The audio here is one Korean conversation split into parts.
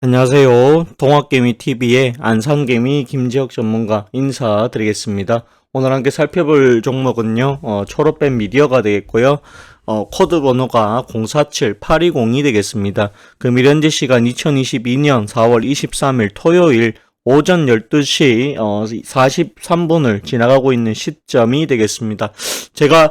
안녕하세요. 동학개미TV의 안산개미 김지혁 전문가 인사드리겠습니다. 오늘 함께 살펴볼 종목은요, 초록뱀 미디어가 되겠고요. 코드 번호가 047820이 되겠습니다. 금일 현재 시간 2022년 4월 23일 토요일 오전 12시 43분을 지나가고 있는 시점이 되겠습니다. 제가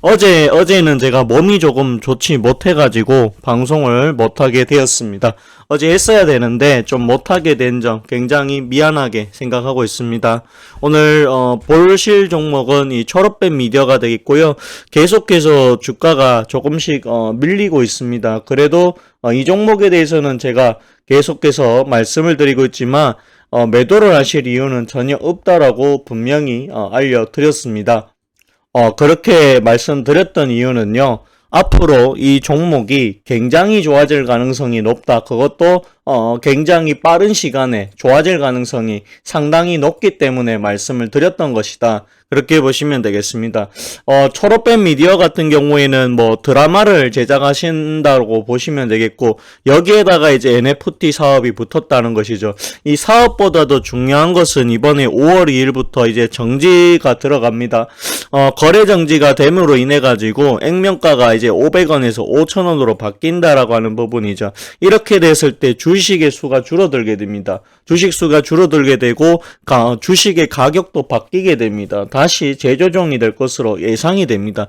어제는 제가 몸이 조금 좋지 못해가지고 방송을 못하게 되었습니다. 어제 했어야 되는데 좀 못하게 된 점 굉장히 미안하게 생각하고 있습니다. 오늘 보실 종목은 이 초록뱀 미디어가 되겠고요. 계속해서 주가가 조금씩 밀리고 있습니다. 그래도 이 종목에 대해서는 제가 계속해서 말씀을 드리고 있지만 매도를 하실 이유는 전혀 없다라고 분명히 알려드렸습니다. 그렇게 말씀드렸던 이유는요, 앞으로 이 종목이 굉장히 좋아질 가능성이 높다. 그것도 굉장히 빠른 시간에 좋아질 가능성이 상당히 높기 때문에 말씀을 드렸던 것이다. 그렇게 보시면 되겠습니다. 초록뱀 미디어 같은 경우에는 뭐 드라마를 제작하신다고 보시면 되겠고, 여기에다가 이제 NFT 사업이 붙었다는 것이죠. 이 사업보다도 중요한 것은 이번에 5월 2일부터 이제 정지가 들어갑니다. 거래 정지가 됨으로 인해 가지고 액면가가 이제 500원에서 5,000원으로 바뀐다라고 하는 부분이죠. 이렇게 됐을 때 주식의 수가 줄어들게 됩니다. 주식 수가 줄어들게 되고 주식의 가격도 바뀌게 됩니다. 다시 재조정이 될 것으로 예상이 됩니다.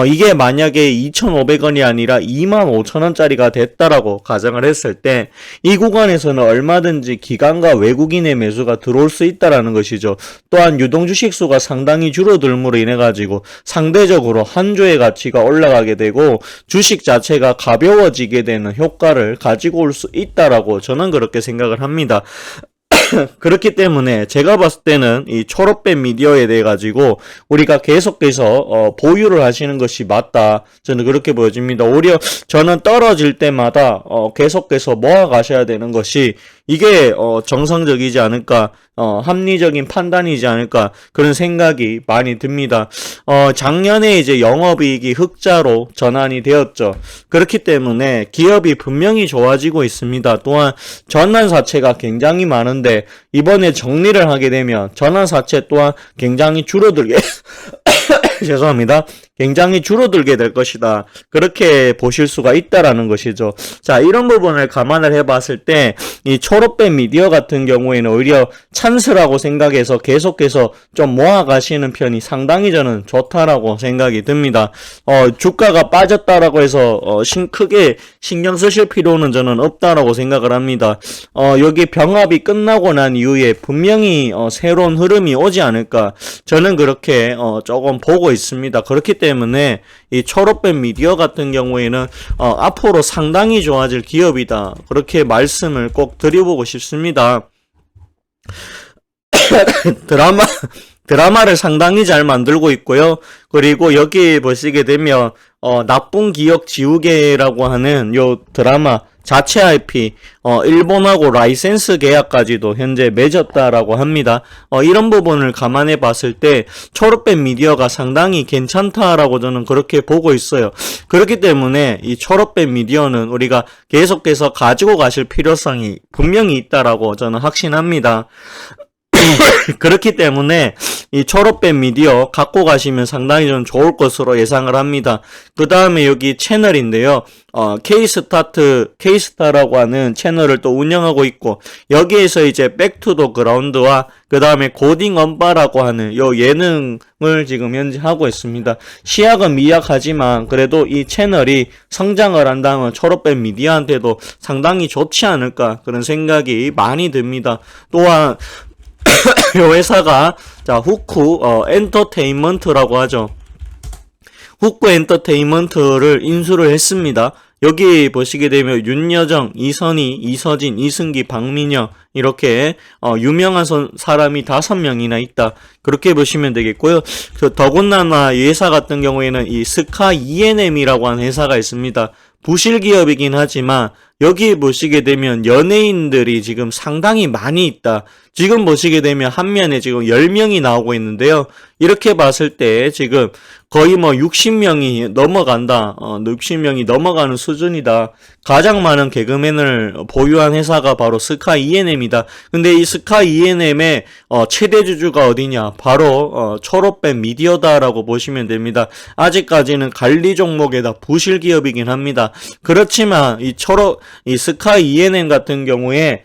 이게 만약에 2,500원이 아니라 25,000원짜리가 됐다라고 가정을 했을 때 이 구간에서는 얼마든지 기관과 외국인의 매수가 들어올 수 있다라는 것이죠. 또한 유동 주식 수가 상당히 줄어들므로 인해 가지고 상대적으로 한 주의 가치가 올라가게 되고 주식 자체가 가벼워지게 되는 효과를 가지고 올 수 있다라고 저는 그렇게 생각을 합니다. 그렇기 때문에 제가 봤을 때는 이 초록뱀 미디어에 대해 가지고 우리가 계속해서 보유를 하시는 것이 맞다. 저는 그렇게 보여집니다. 오히려 저는 떨어질 때마다 계속해서 모아 가셔야 되는 것이 이게 정상적이지 않을까, 합리적인 판단이지 않을까, 그런 생각이 많이 듭니다. 작년에 이제 영업이익이 흑자로 전환이 되었죠. 그렇기 때문에 기업이 분명히 좋아지고 있습니다. 또한 전환사채가 굉장히 많은데 이번에 정리를 하게 되면 전환사채 또한 굉장히 줄어들게 죄송합니다. 굉장히 줄어들게 될 것이다. 그렇게 보실 수가 있다라는 것이죠. 자, 이런 부분을 감안을 해봤을 때 이 초록뱀 미디어 같은 경우에는 오히려 찬스라고 생각해서 계속해서 좀 모아가시는 편이 상당히 저는 좋다라고 생각이 듭니다. 주가가 빠졌다라고 해서 크게 신경 쓰실 필요는 저는 없다라고 생각을 합니다. 여기 병합이 끝나고 난 이후에 분명히 새로운 흐름이 오지 않을까, 저는 그렇게 조금 보고 있습니다. 그렇기 때문에 이 초록뱀 미디어 같은 경우에는 앞으로 상당히 좋아질 기업이다. 그렇게 말씀을 꼭 드려보고 싶습니다. 드라마를 상당히 잘 만들고 있고요. 그리고 여기 보시게 되면 나쁜 기억 지우개라고 하는 요 드라마 자체 IP 일본하고 라이센스 계약까지도 현재 맺었다라고 합니다. 이런 부분을 감안해 봤을 때 초록뱀 미디어가 상당히 괜찮다라고 저는 그렇게 보고 있어요. 그렇기 때문에 이 초록뱀 미디어는 우리가 계속해서 가지고 가실 필요성이 분명히 있다라고 저는 확신합니다. 그렇기 때문에 이 초록뱀 미디어 갖고 가시면 상당히 좀 좋을 것으로 예상을 합니다. 그 다음에 여기 채널인데요. K스타라고 하는 채널을 또 운영하고 있고, 여기에서 이제 백투더 그라운드와 그 다음에 고딩 언바라고 하는 요 예능을 지금 현재 하고 있습니다. 시약은 미약하지만 그래도 이 채널이 성장을 한다면 초록뱀 미디어한테도 상당히 좋지 않을까, 그런 생각이 많이 듭니다. 또한 이 회사가 후쿠 엔터테인먼트라고 하죠. 후쿠 엔터테인먼트를 인수를 했습니다. 여기 보시게 되면 윤여정, 이선희, 이서진, 이승기, 박민영 이렇게 유명한 사람이 5명이나 있다. 그렇게 보시면 되겠고요. 더군다나 이 회사 같은 경우에는 이 스카 E&M이라고 하는 회사가 있습니다. 부실 기업이긴 하지만 여기 보시게 되면 연예인들이 지금 상당히 많이 있다. 지금 보시게 되면 한 면에 지금 10명이 나오고 있는데요. 이렇게 봤을 때 지금 거의 뭐 60명이 넘어간다. 60명이 넘어가는 수준이다. 가장 많은 개그맨을 보유한 회사가 바로 스카 E&M이다. 근데 이 스카 E&M의 최대 주주가 어디냐? 바로 초록뱀 미디어다라고 보시면 됩니다. 아직까지는 관리 종목에다 부실 기업이긴 합니다. 그렇지만 이 스카 E&M 같은 경우에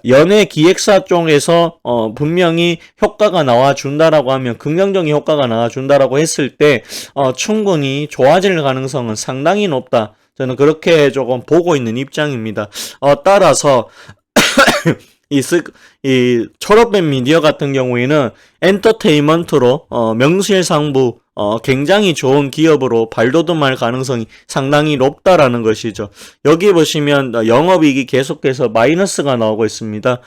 연예 기획사 쪽에서 분명히 효과가 나와준다라고 하면 긍정적인 효과가 나와준다라고 했을 때 충분히 좋아질 가능성은 상당히 높다. 저는 그렇게 조금 보고 있는 입장입니다. 따라서 이 초록뱀 미디어 같은 경우에는 엔터테인먼트로 명실상부 굉장히 좋은 기업으로 발돋움할 가능성이 상당히 높다라는 것이죠. 여기 보시면 영업이익이 계속해서 마이너스가 나오고 있습니다.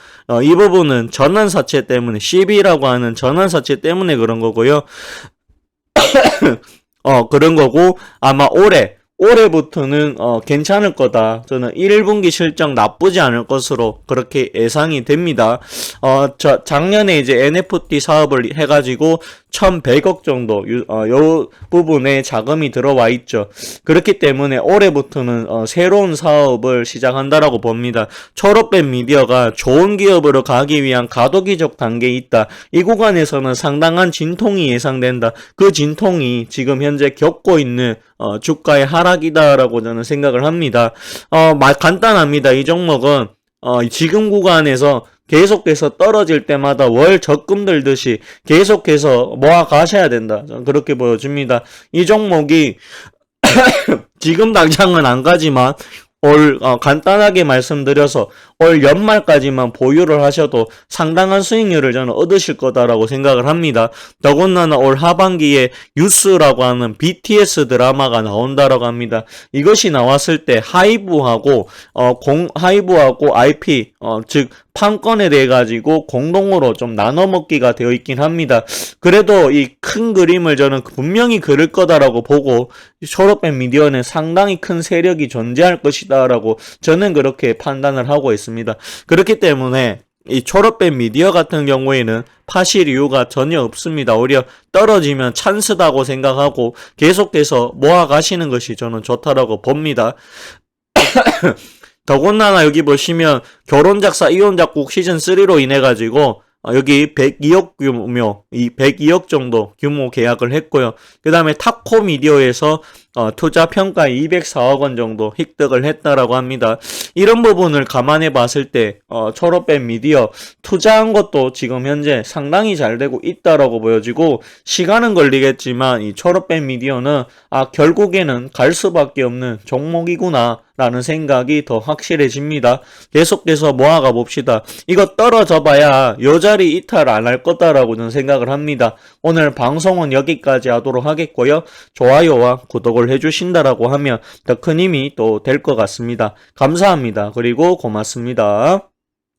이 부분은 전환사채 때문에 CB라고 하는 전환사채 때문에 그런 거고요. 그런 거고 아마 올해부터는 괜찮을 거다. 저는 1분기 실적 나쁘지 않을 것으로 그렇게 예상이 됩니다. 작년에 이제 NFT 사업을 해가지고 1,100억 정도 요 부분에 자금이 들어와 있죠. 그렇기 때문에 올해부터는 새로운 사업을 시작한다라고 봅니다. 초록뱀 미디어가 좋은 기업으로 가기 위한 가도기적 단계에 있다. 이 구간에서는 상당한 진통이 예상된다. 그 진통이 지금 현재 겪고 있는 주가의 하락이다라고 저는 생각을 합니다. 간단합니다. 이 종목은 지금 구간에서 계속해서 떨어질 때마다 월 적금 들듯이 계속해서 모아 가셔야 된다. 저는 그렇게 보여집니다. 이 종목이 지금 당장은 안 가지만 간단하게 말씀드려서 올 연말까지만 보유를 하셔도 상당한 수익률을 저는 얻으실 거다라고 생각을 합니다. 더군다나 올 하반기에 유스라고 하는 BTS 드라마가 나온다라고 합니다. 이것이 나왔을 때 하이브하고 IP 즉 판권에 대해 가지고 공동으로 좀 나눠 먹기가 되어 있긴 합니다. 그래도 이 큰 그림을 저는 분명히 그릴 거다라고 보고 초록뱀 미디어는 상당히 큰 세력이 존재할 것이다라고 저는 그렇게 판단을 하고 있습니다. 그렇기 때문에 이 초록뱀 미디어 같은 경우에는 파실 이유가 전혀 없습니다. 오히려 떨어지면 찬스다고 생각하고 계속해서 모아 가시는 것이 저는 좋다라고 봅니다. 더군다나 여기 보시면 결혼작사 이혼작곡 시즌3로 인해 가지고 여기 102억 규모, 102억 정도 규모 계약을 했고요. 그 다음에 탑코 미디어에서 투자 평가 204억 원 정도 획득을 했다라고 합니다. 이런 부분을 감안해 봤을 때 초록뱀 미디어 투자한 것도 지금 현재 상당히 잘 되고 있다라고 보여지고 시간은 걸리겠지만 이 초록뱀 미디어는 결국에는 갈 수밖에 없는 종목이구나 라는 생각이 더 확실해집니다. 계속해서 모아가 봅시다. 이거 떨어져 봐야 요 자리 이탈 안 할 거다라고 저는 생각을 합니다. 오늘 방송은 여기까지 하도록 하겠고요. 좋아요와 구독을 해주신다라고 하면 더 큰 힘이 또 될 것 같습니다. 감사합니다. 그리고 고맙습니다.